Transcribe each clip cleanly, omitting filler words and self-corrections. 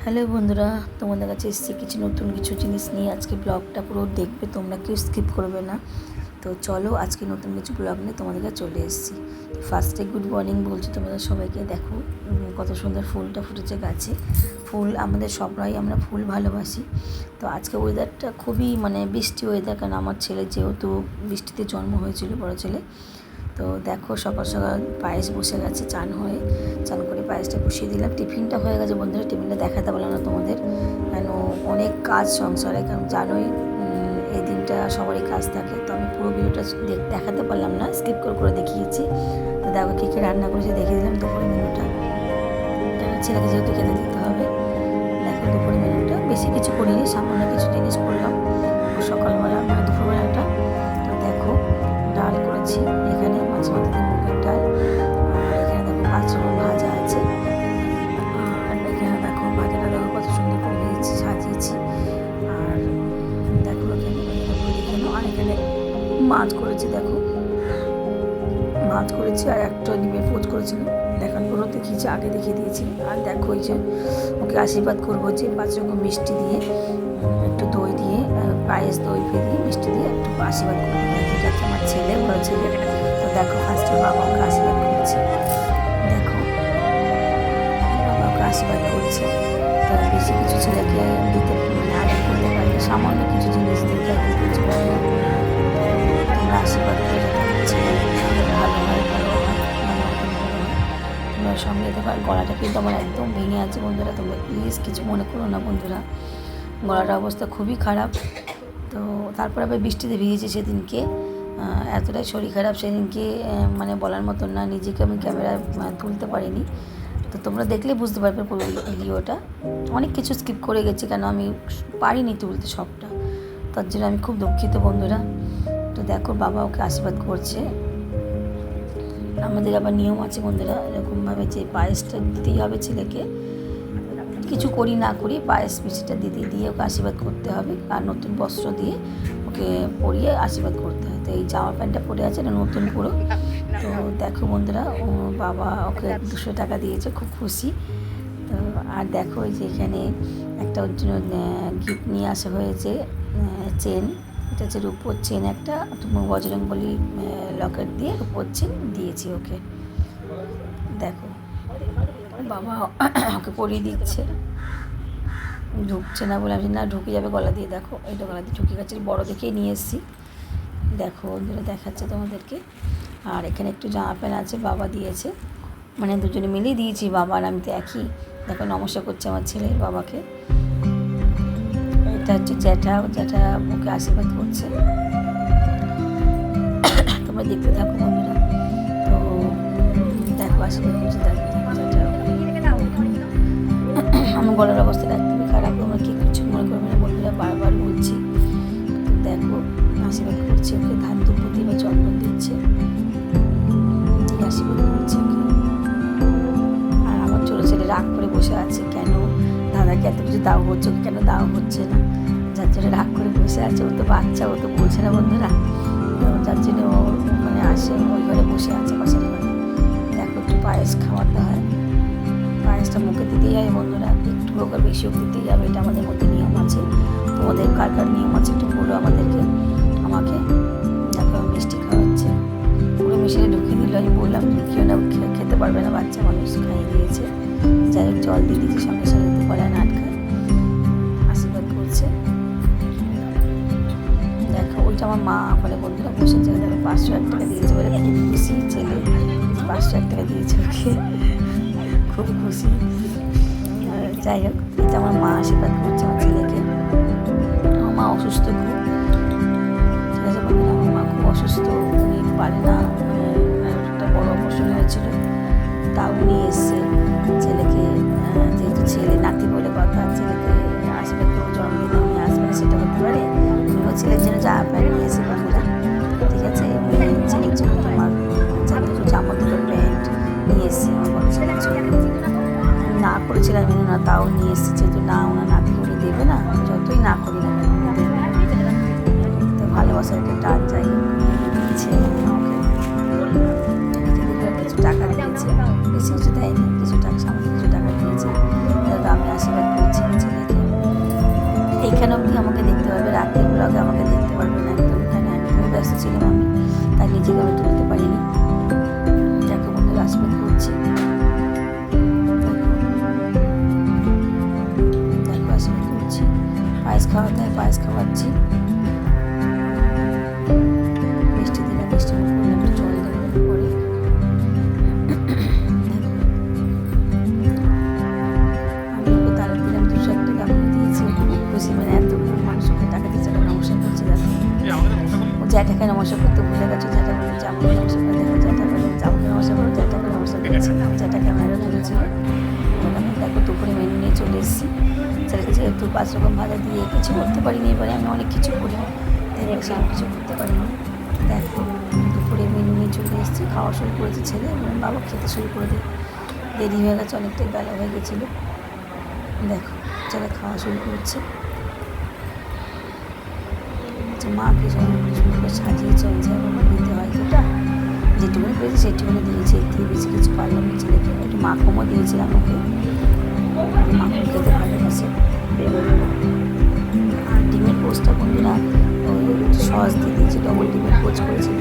Hello বন্ধুরা, তোমাদের কাছে এসেছি কিছু নতুন কিছু জিনিস নিয়ে। আজকে ব্লগটা পুরো দেখবে, তোমরা কেউ স্কিপ করবে না। তো চলো, আজকে নতুন কিছু ব্লগ নিয়ে তোমাদের কাছে চলে এসেছি। তো ফার্স্টে গুড মর্নিং বলছি তোমাদের সবাইকে। দেখো কত সুন্দর ফুলটা ফুটেছে গাছে। ফুল আমাদের সবাই, আমরা ফুল ভালোবাসি। তো আজকে ওয়েদারটা খুবই বৃষ্টি ওয়েদার, কারণ আমার ছেলে যেহেতু বৃষ্টিতে জন্ম হয়েছিল, বড় ছেলে। তো দেখো সকাল সকাল পায়েস বসে গেছে, চান করে পায়েসটা বসিয়ে দিলাম। টিফিনটা হয়ে গেছে বন্ধুরা, টিফিনটা দেখাতে পারলাম না তোমাদের, কেন অনেক কাজ সংসারে, কারণ জানোই এই দিনটা সবারই কাজ থাকে। তো আমি পুরো ভিডিওটা দেখাতে পারলাম না, স্কিপ করে দেখিয়েছি। তো দেখো কী রান্না করেছি দেখিয়ে দিলাম। দুপুরের মেনুটা, ছেলেকে যেহেতু খেতে দিতে হবে। দেখো দুপুরের মেনুটা বেশি কিছু করিনি, সামান্য কিছু জিনিস করলাম সকালবেলা, দুপুরবেলাটা। তো দেখো ডাল করেছি, এখানে মাছ মাথা দিয়ে মুগের ডাল, আর এখানে দেখো 5 রকম ভাজা আছে। আর এখানে দেখো ভাজাটা দেখো কত সুন্দর করে ভেজেছি, সাজিয়েছি। আর দেখো এখানে আর এখানে মাছ করেছি, দেখো মাছ করেছি, আর একটা ডিমের পোচ করেছিলাম, দেখানোর দেখিয়েছি, আগে দেখিয়ে দিয়েছি। আর দেখো এই যে ওকে আশীর্বাদ করবো যে 5 রকম মিষ্টি দিয়ে, একটু দই দিয়ে, পায়েস দই দিয়ে মিষ্টি দিয়ে একটু আশীর্বাদ করবো। দেখো এটা হচ্ছে আমার ছেলে, বড় ছেলে। তো দেখো ফার্স্টে বাবা ওকে আশীর্বাদ করছে, দেখো বাবা ওকে আশীর্বাদ করছে। তো বেশি কিছু ছেলেকে দিতে আগে করতে পারি, সামান্য কিছু জিনিস দিয়ে এখন কিছু পারি না। তোমরা আশীর্বাদ করে যাতে ছেলে ভালো হয়, তোমরা সঙ্গে দেখো। আর গলাটা কিন্তু আমার একদম ভেঙে আছে বন্ধুরা, তোমরা প্লিজ কিছু মনে করো না বন্ধুরা, গলাটার অবস্থা খুবই খারাপ। তো তারপর আবার বৃষ্টিতে ভিজেছি সেদিনকে, এতটাই শরীর খারাপ সেদিনকে, বলার মতন না। নিজেকে আমি ক্যামেরায় তুলতে পারিনি। তো তোমরা দেখলে বুঝতে পারবে পুরো ভিডিওটা। অনেক কিছু স্কিপ করে গেছি, কেন আমি পারিনি তুলতে সবটা, তার জন্য আমি খুব দুঃখিত বন্ধুরা। তো দেখো বাবা ওকে আশীর্বাদ করছে। আমাদের আবার নিয়ম আছে বন্ধুরা এরকমভাবে, যে পায়েসটা দিতেই হবে ছেলেকে, কিছু করি না করি পায়েস মিষ্টিটা দিয়ে ওকে আশীর্বাদ করতে হবে। আর নতুন বস্ত্র দিয়ে ওকে পরিয়ে আশীর্বাদ করতে হয়। তো এই জামা প্যান্টটা পরে আছে, এটা নতুন পুরো। তো দেখো বন্ধুরা, বাবা ওকে 200 টাকা দিয়েছে, খুব খুশি। তো আর দেখো এই যে এখানে একটা ওর জন্য গিফট নিয়ে আসা হয়েছে, চেন। এটা হচ্ছে রূপোর চেন, একটা বজরংবলী লকেট দিয়ে রূপোর চেন দিয়েছি ওকে। দেখো বাবা ওকে পরিয়ে দিচ্ছে, ঢুকছে না বলে আমি না ঢুকে যাবে গলা দিয়ে। দেখো এটা গলা দিয়ে ঢুকে গেছে, বড়ো দেখেই নিয়ে এসেছি। দেখো ওদের দেখাচ্ছে তোমাদেরকে। আর এখানে একটু জামা প্যান্ট আছে, বাবা দিয়েছে, দুজনে মিলেই দিয়েছি, বাবা আর আমি তো একই। দেখো নমস্কার করছে আমার ছেলের বাবাকে। এটা হচ্ছে জ্যাঠা ওকে আশীর্বাদ করছে, তোমরা দেখতে থাকো বন্ধুরা। তো দেখো আশীর্বাদ করছে, দেখো জ্যাঠা। আমার গলার অবস্থাটা একদমই খারাপ, তোমরা কি কিছু মনে করবে না বন্ধুরা, বারবার বলছি। তো দেখো আশীর্বাদ করছে ওকে, ধান দুপুতি বা চন্দন দিচ্ছে, আশীর্বাদ করছে ওকে। আর আমার ছোটো ছেলে রাগ করে বসে আছে, কেন দাদাকে এত কিছু দেওয়া হচ্ছে, ওকে কেন দেওয়া হচ্ছে না, যার জন্য রাগ করে বসে আছে। ও তো বাচ্চা, ও তো বলছে না বন্ধুরা। তো যার জন্য ও আসে, ওই ঘরে বসে আছে পাশের ঘরে। দেখো একটু পায়েস খাওয়াতে হয়, পায়েসটা মুখে দিতেই হবে বন্ধুরা, একটু হোক আর বেশি হোক দিতেই হবে, এটা আমাদের মধ্যে নিয়ম আছে। তোমাদের কার কার নিয়ম আছে একটু বলো আমাকে। দেখো মিষ্টি খাওয়াচ্ছে, পুরো মিষ্টিটা ঢুকিয়ে দিল। আমি বললাম ঢুকিও না, খেতে পারবে না, বাচ্চা মানুষ, খাইয়ে দিয়েছে। যাই হোক জল দিয়ে দিয়েছি, সঙ্গে সঙ্গে দিতে পারে না, আটকায়। আশীর্বাদ করছে। দেখো ওইটা আমার মা বলে বন্ধুরা বসেছে, দেখো 501 টাকা দিয়েছে বলে খুব খুশি ছেলে, 501 টাকা দিয়েছে ওকে, খুব খুশি। যাই হোক এটা আমার মা আশীর্বাদ করছে আমার ছেলেকে। আমার মা অসুস্থ খুব, ঠিক আছে বন্ধুরা, আমার মা খুব অসুস্থ, উনি পারে না, একটা বড় অপারেশন হয়েছিল, তাও উনি এসছে ছেলেকে, যেহেতু ছেলে নাতি বলে কথা, ছেলেকে আশীর্বাদ করবো, জন্মদিনে উনি আসবে না সেটা হতে পারে, উনিও ছেলের জন্য জামা প্যান্ট নিয়ে এসে বন্ধুরা, ঠিক আছে, ছেলের জন্য তোমার জামা দুটো প্যান্ট নিয়ে এসছে আমার বড় ছেলের জন্য। না করেছিলাম না, তাও নিয়ে এসেছে, যেহেতু না ওনার নাতি উনি দেবে না, যতই না করি না কেন দেবে। তো ভালোবাসার একটা টান, যাই দিচ্ছে আমাকে, কিছু টাকা আছে, যেটা ক্যামেরা ধরেছিল। ওখানে দেখো দুপুরে মেনু নিয়ে চলে এসেছি। ছেলেকে যেহেতু 5 রকম ভাজা দিয়ে কিছু করতে পারিনি, এবারে আমি অনেক কিছু করি, সেরকম কিছু করতে পারিনি। দেখো দুপুরে মেনু নিয়ে চলে এসেছি, খাওয়া শুরু করেছে ছেলে এবং বাবা খেতে শুরু করে দিই। দেরি হয়ে গেছে, অনেকটাই বেলা হয়ে গেছিলো। দেখো ছেলে খাওয়া শুরু করছে। মাকে সুন্দর সাজিয়েছে, আমার দিতে হয় যেটা, যেটুকুনি পেয়েছি সেটুকুনি দিয়েছি, এর থেকে বেশি কিছু পারলাম না। ছেলেকে একটু মাখনও দিয়েছিলাম ওকে, মাখন খেতে ভালোবাসে। আর ডিমের পোস্টটা বন্ধুরা সস দিয়ে দিয়েছি, ডবল ডিমের পোস্ট করেছি,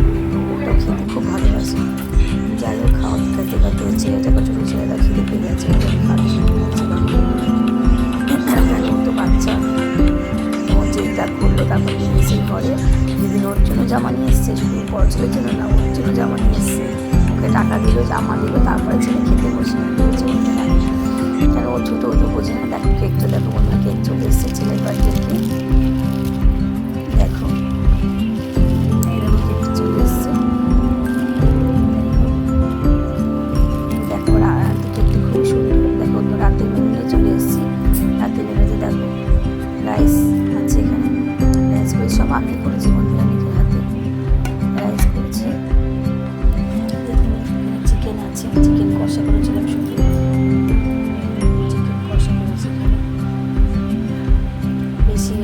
ওটাও খেতে খুব ভালোবাসে। যাই হোক খাওয়াতে খেতে খাতে ছেলেটাকে ছোটো ছেলেটা খেতে পেয়ে গেছে, খাওয়া শুরু করছে। এখন তো বাচ্চা যেটা করলো, তারপর নিয়ে এসে ঘরে যেদিন ওর জন্য জামা নিয়ে এসছে, শুধু বড় ছেলের জন্য না, ওর জন্য জামা নিয়ে এসছে। ওকে টাকা দিল, জামা দিল, তারপরে ছেলে খেতে বসে কেন ও ছোটো, ও তো বোঝে না। দেখো কেকটা দেখো বন্ধুরা, কেক চলে এসছে ছেলের বার্থডে কেক। দেখো কেকটা চলে এসছে। দেখো কেকটা খুবই সুন্দর। দেখো রাতের মেনু নিয়ে চলে এসেছি। রাতের মেনুতে দেখো রাইস আছে, এখানে রাইস করে সব আমি করেছি বন্ধুরা, নিজের হাতে রাইস করেছি। চিকেন আছে, চিকেন কষা করেছিলাম, শুধু চিকেন কষা করেছি। বেশি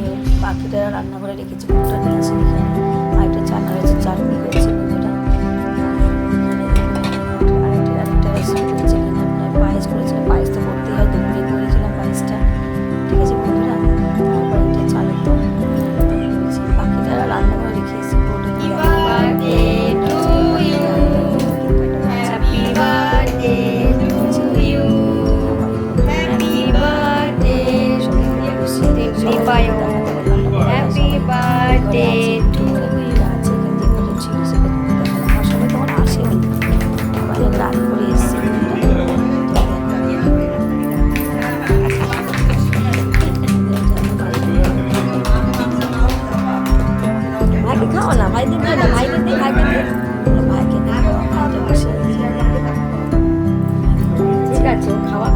বাকিটা রান্নাঘরে রেখেছি, কোনটা নিয়ে আসে এখানে। আর একটা চাটনি রয়েছে, চাটনি করেছি বন্ধুরা। আরেকটা রেসিপি করেছি, এখানে আপনার পায়েস করেছিলাম, পায়েসটা করতেই হয়, দুপুরে করেছিলাম পায়েসটা, ঠিক আছে বন্ধুরা। তারপর এটা চালের তো বাকিটা রান্নাঘরে রেখে এসেছি। খাও না ভাই, দিন না ভাইকে দিই, ভাইকে দিই, ভাইকে দিই, ভাইকে বসে ঠিক আছে, ও খাওয়া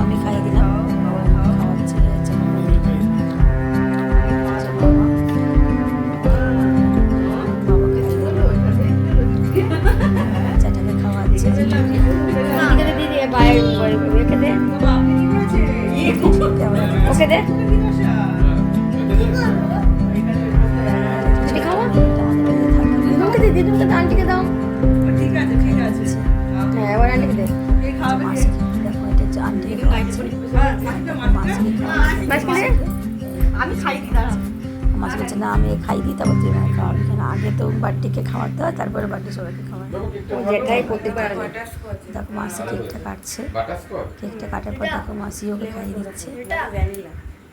আমি খাইয়ে দিলাম, খাওয়াচ্ছে যেটাকে খাওয়াচ্ছে, ওকে দে দিদি, আন্টিকে দাও। ঠিক আছে ঠিক আছে, হ্যাঁ এবার আন্টিকে দে। আমি খাই দিই, মাছ বলছে না আমি খাই দিই, তারপর তুই খাওয়াবি। কেন আগে তো বার্থডেকে খাওয়াতে হয়, তারপরে বার্থডে সবাইকে খাওয়াতে হয়, যেটাই করতে পারে। দেখো মাসি কেকটা কাটছে, কেকটা কাটার পর দেখো মাসি ওকে খাইয়ে দিচ্ছে।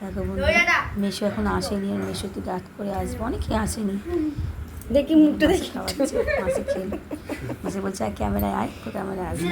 দেখো বন্ধুরা মেশো এখন আসেনি, আর মেশো কি রাত করে আসবে, অনেকে আসেনি। দেখি মুখটা দেখি খাওয়াচ্ছে মাসি খেয়ে, মাসি বলছে ক্যামেরায় আয়, তো ক্যামেরায় আসবে।